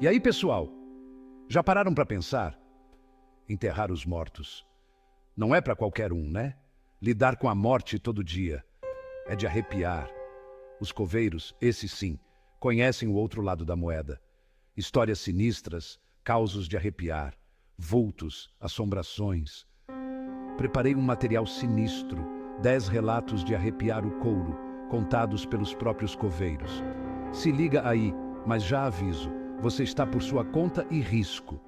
E aí, pessoal, já pararam para pensar? Enterrar os mortos. Não é para qualquer um, né? Lidar com a morte todo dia. É de arrepiar. Os coveiros, esses sim, conhecem o outro lado da moeda. Histórias sinistras, causos de arrepiar, vultos, assombrações. Preparei um material sinistro, 10 relatos de arrepiar o couro, contados pelos próprios coveiros. Se liga aí, mas já aviso, você está por sua conta e risco.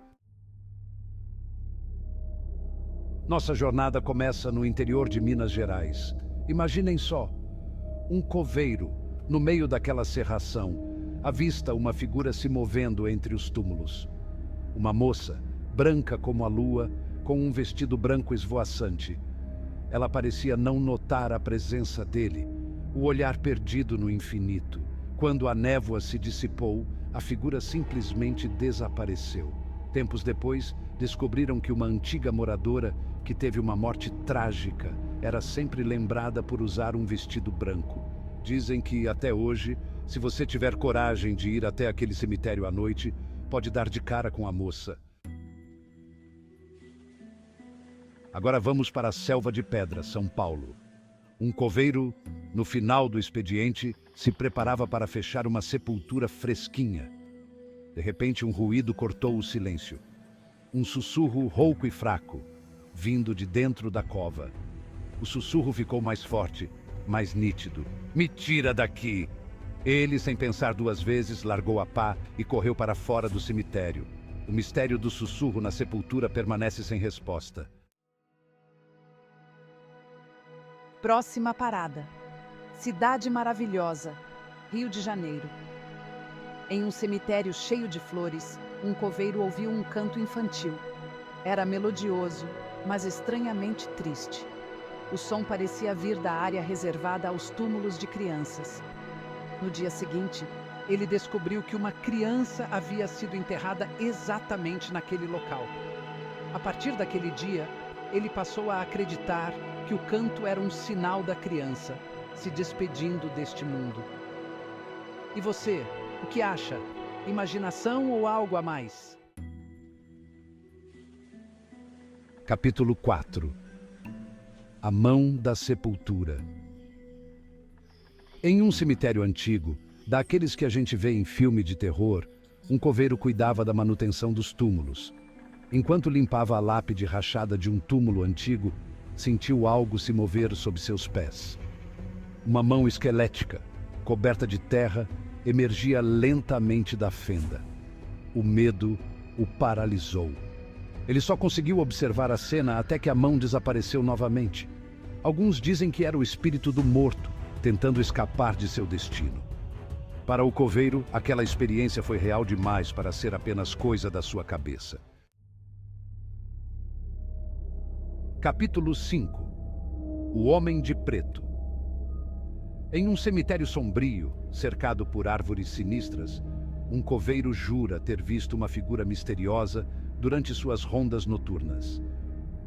Nossa jornada começa no interior de Minas Gerais. Imaginem só, um coveiro, no meio daquela serração, avista uma figura se movendo entre os túmulos. Uma moça, branca como a lua, com um vestido branco esvoaçante. Ela parecia não notar a presença dele, o olhar perdido no infinito. Quando a névoa se dissipou, a figura simplesmente desapareceu. Tempos depois, descobriram que uma antiga moradora, que teve uma morte trágica, era sempre lembrada por usar um vestido branco. Dizem que, até hoje, se você tiver coragem de ir até aquele cemitério à noite, pode dar de cara com a moça. Agora vamos para a Selva de Pedra, São Paulo. Um coveiro, no final do expediente, se preparava para fechar uma sepultura fresquinha. De repente, um ruído cortou o silêncio. Um sussurro rouco e fraco, vindo de dentro da cova. O sussurro ficou mais forte, mais nítido. "Me tira daqui!" Ele, sem pensar duas vezes, largou a pá e correu para fora do cemitério. O mistério do sussurro na sepultura permanece sem resposta. Próxima parada. Cidade Maravilhosa, Rio de Janeiro. Em um cemitério cheio de flores, um coveiro ouviu um canto infantil. Era melodioso, mas estranhamente triste. O som parecia vir da área reservada aos túmulos de crianças. No dia seguinte, ele descobriu que uma criança havia sido enterrada exatamente naquele local. A partir daquele dia, ele passou a acreditar que o canto era um sinal da criança se despedindo deste mundo. E você, o que acha? Imaginação ou algo a mais? Capítulo 4. A mão da sepultura. Em um cemitério antigo, daqueles que a gente vê em filme de terror, um coveiro cuidava da manutenção dos túmulos. Enquanto limpava a lápide rachada de um túmulo antigo, sentiu algo se mover sob seus pés. Uma mão esquelética, coberta de terra, emergia lentamente da fenda. O medo o paralisou. Ele só conseguiu observar a cena até que a mão desapareceu novamente. Alguns dizem que era o espírito do morto, tentando escapar de seu destino. Para o coveiro, aquela experiência foi real demais para ser apenas coisa da sua cabeça. Capítulo 5. O Homem de Preto. Em um cemitério sombrio, cercado por árvores sinistras, um coveiro jura ter visto uma figura misteriosa durante suas rondas noturnas.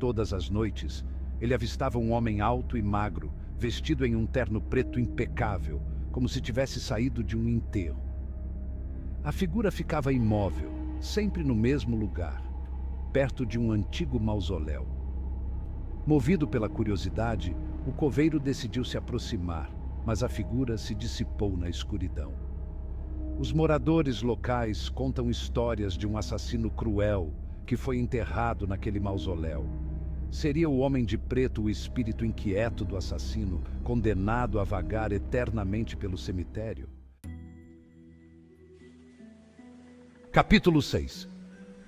Todas as noites, ele avistava um homem alto e magro, vestido em um terno preto impecável, como se tivesse saído de um enterro. A figura ficava imóvel, sempre no mesmo lugar, perto de um antigo mausoléu. Movido pela curiosidade, o coveiro decidiu se aproximar, mas a figura se dissipou na escuridão. Os moradores locais contam histórias de um assassino cruel que foi enterrado naquele mausoléu. Seria o Homem de Preto o espírito inquieto do assassino, condenado a vagar eternamente pelo cemitério? Capítulo 6.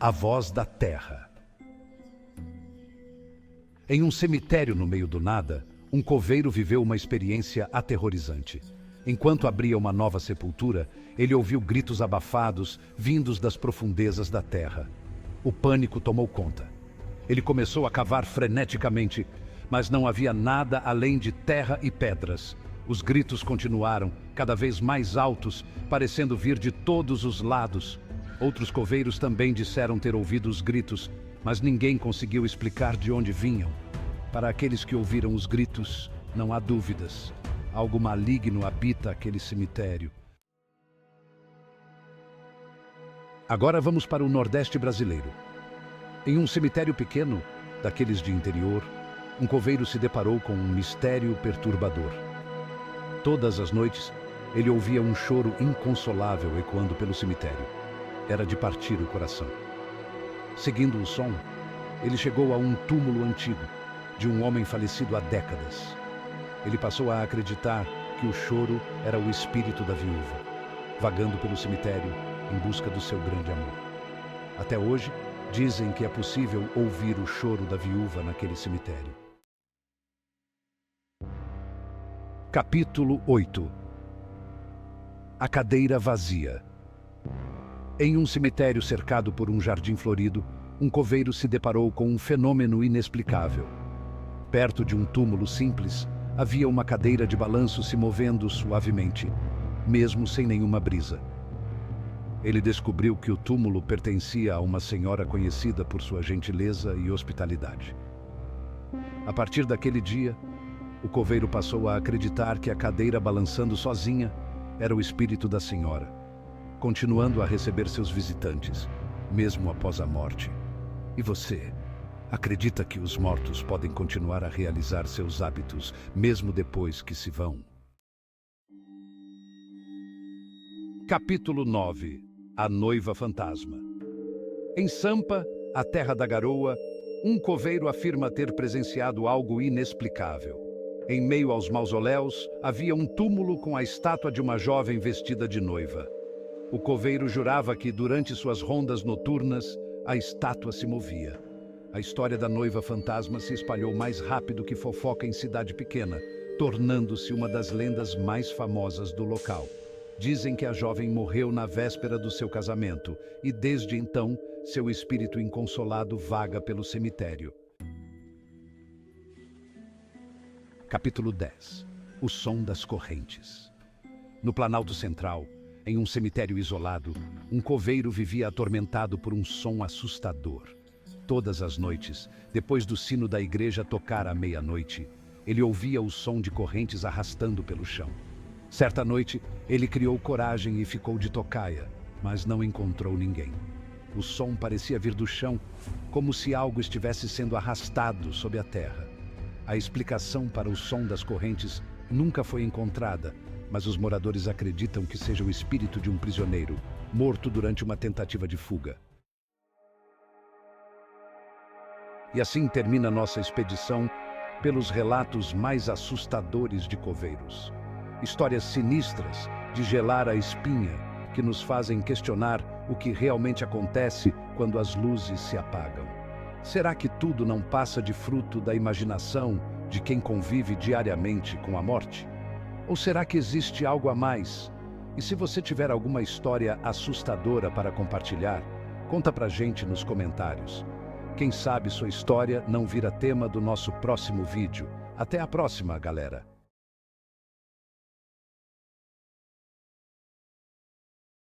A Voz da Terra. Em um cemitério no meio do nada, um coveiro viveu uma experiência aterrorizante. Enquanto abria uma nova sepultura, ele ouviu gritos abafados vindos das profundezas da terra. O pânico tomou conta. Ele começou a cavar freneticamente, mas não havia nada além de terra e pedras. Os gritos continuaram, cada vez mais altos, parecendo vir de todos os lados. Outros coveiros também disseram ter ouvido os gritos, mas ninguém conseguiu explicar de onde vinham. Para aqueles que ouviram os gritos, não há dúvidas. Algo maligno habita aquele cemitério. Agora vamos para o Nordeste brasileiro. Em um cemitério pequeno, daqueles de interior, um coveiro se deparou com um mistério perturbador. Todas as noites, ele ouvia um choro inconsolável ecoando pelo cemitério. Era de partir o coração. Seguindo o som, ele chegou a um túmulo antigo, de um homem falecido há décadas. Ele passou a acreditar que o choro era o espírito da viúva, vagando pelo cemitério em busca do seu grande amor. Até hoje, dizem que é possível ouvir o choro da viúva naquele cemitério. Capítulo 8. A cadeira vazia. Em um cemitério cercado por um jardim florido, um coveiro se deparou com um fenômeno inexplicável. Perto de um túmulo simples, havia uma cadeira de balanço se movendo suavemente, mesmo sem nenhuma brisa. Ele descobriu que o túmulo pertencia a uma senhora conhecida por sua gentileza e hospitalidade. A partir daquele dia, o coveiro passou a acreditar que a cadeira balançando sozinha era o espírito da senhora, continuando a receber seus visitantes, mesmo após a morte. E você, acredita que os mortos podem continuar a realizar seus hábitos, mesmo depois que se vão? Capítulo 9. A noiva fantasma. Em Sampa, a terra da garoa, um coveiro afirma ter presenciado algo inexplicável. Em meio aos mausoléus, havia um túmulo com a estátua de uma jovem vestida de noiva. O coveiro jurava que, durante suas rondas noturnas, a estátua se movia. A história da noiva fantasma se espalhou mais rápido que fofoca em cidade pequena, tornando-se uma das lendas mais famosas do local. Dizem que a jovem morreu na véspera do seu casamento e, desde então, seu espírito inconsolado vaga pelo cemitério. Capítulo 10. O som das correntes. No Planalto Central, em um cemitério isolado, um coveiro vivia atormentado por um som assustador. Todas as noites, depois do sino da igreja tocar à meia-noite, ele ouvia o som de correntes arrastando pelo chão. Certa noite, ele criou coragem e ficou de tocaia, mas não encontrou ninguém. O som parecia vir do chão, como se algo estivesse sendo arrastado sob a terra. A explicação para o som das correntes nunca foi encontrada, mas os moradores acreditam que seja o espírito de um prisioneiro, morto durante uma tentativa de fuga. E assim termina nossa expedição pelos relatos mais assustadores de coveiros. Histórias sinistras de gelar a espinha que nos fazem questionar o que realmente acontece quando as luzes se apagam. Será que tudo não passa de fruto da imaginação de quem convive diariamente com a morte? Ou será que existe algo a mais? E se você tiver alguma história assustadora para compartilhar, conta pra gente nos comentários. Quem sabe sua história não vira tema do nosso próximo vídeo. Até a próxima, galera!